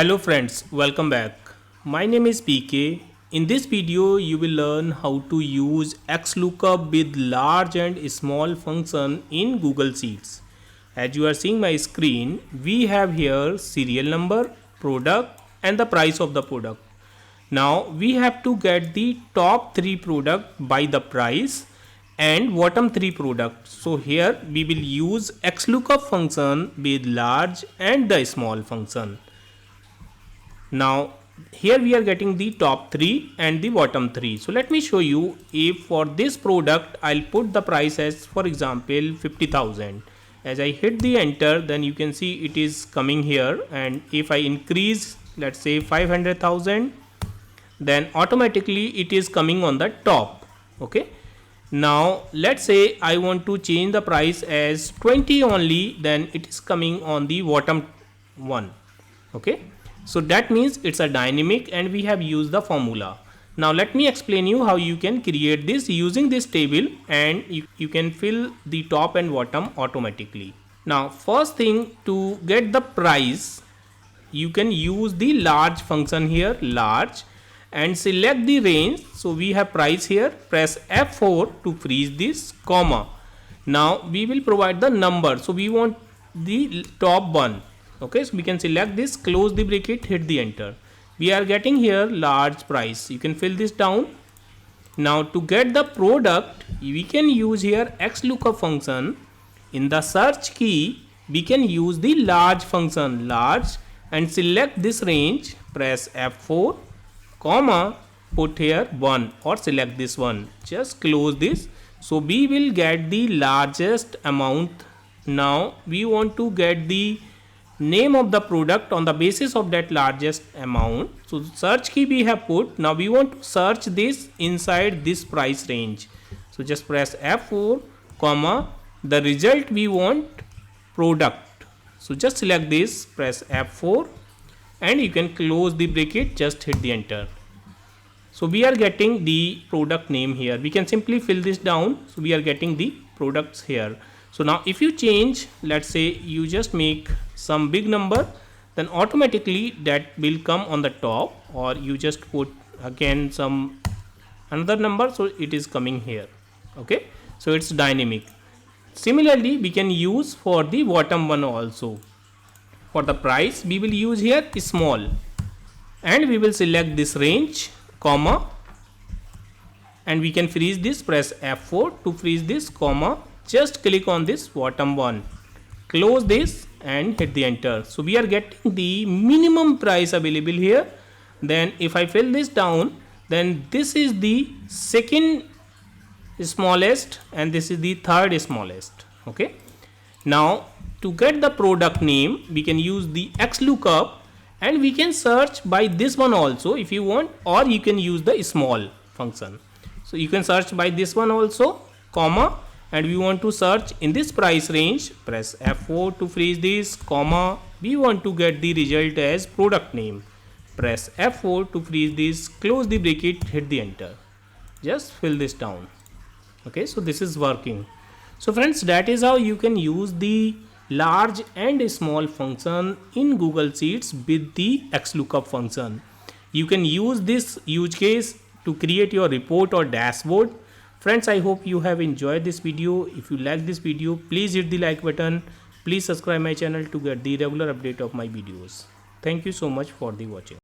Hello friends, welcome back. My name is PK. In this video, you will learn how to use XLOOKUP with large and small function in Google Sheets. As you are seeing my screen, we have here serial number, product and the price of the product. Now we have to get the top 3 product by the price and bottom 3 product. So here we will use XLOOKUP function with large and the small function. Now here we are getting the top 3 and the bottom 3. So let me show you. If for this product I'll put the price as, for example, 50,000. As I hit the enter, then you can see it is coming here, and if I increase, let's say 500,000, then automatically it is coming on the top. Okay, now let's say I want to change the price as 20 only, then it is coming on the bottom one. Okay, so that means it's a dynamic and we have used the formula. Now let me explain you how you can create this using this table, and you can fill the top and bottom automatically. Now first thing, to get the price, you can use the large function here, large, and select the range. So we have price here, press F4 to freeze this comma. Now we will provide the number, so we want the top one. Okay, so we can select this, close the bracket, hit the enter. We are getting here large price. You can fill this down. Now to get the product, we can use here XLOOKUP function. In the search key, we can use the large function, large, and select this range, press F4, comma, put here 1 or select this one, just close this. So we will get the largest amount. Now we want to get the name of the product on the basis of that largest amount. So search key we have put. Now we want to search this inside this price range. So just press F4, comma, the result we want product. So just select this, press F4, and you can close the bracket, just hit the enter. So we are getting the product name here. We can simply fill this down. So we are getting the products here. So now if you change, let's say you just make some big number, then automatically that will come on the top, or you just put again some another number, so it is coming here. Okay, so it's dynamic. Similarly we can use for the bottom one also. For the price we will use here small, and we will select this range, comma, and we can freeze this, press F4 to freeze this comma. Just click on this bottom one, close this and hit the enter. So we are getting the minimum price available here. Then if I fill this down, then this is the second smallest and this is the third smallest. Okay, now to get the product name, we can use the XLOOKUP, and we can search by this one also if you want, or you can use the small function. So you can search by this one also, comma, and we want to search in this price range, press F4 to freeze this comma. We want to get the result as product name, press F4 to freeze this, close the bracket, hit the enter. Just fill this down. Okay, so this is working. So friends, that is how you can use the large and small function in Google Sheets with the XLOOKUP function. You can use this use case to create your report or dashboard. Friends, I hope you have enjoyed this video. If you like this video, please hit the like button. Please subscribe my channel to get the regular update of my videos. Thank you so much for the watching.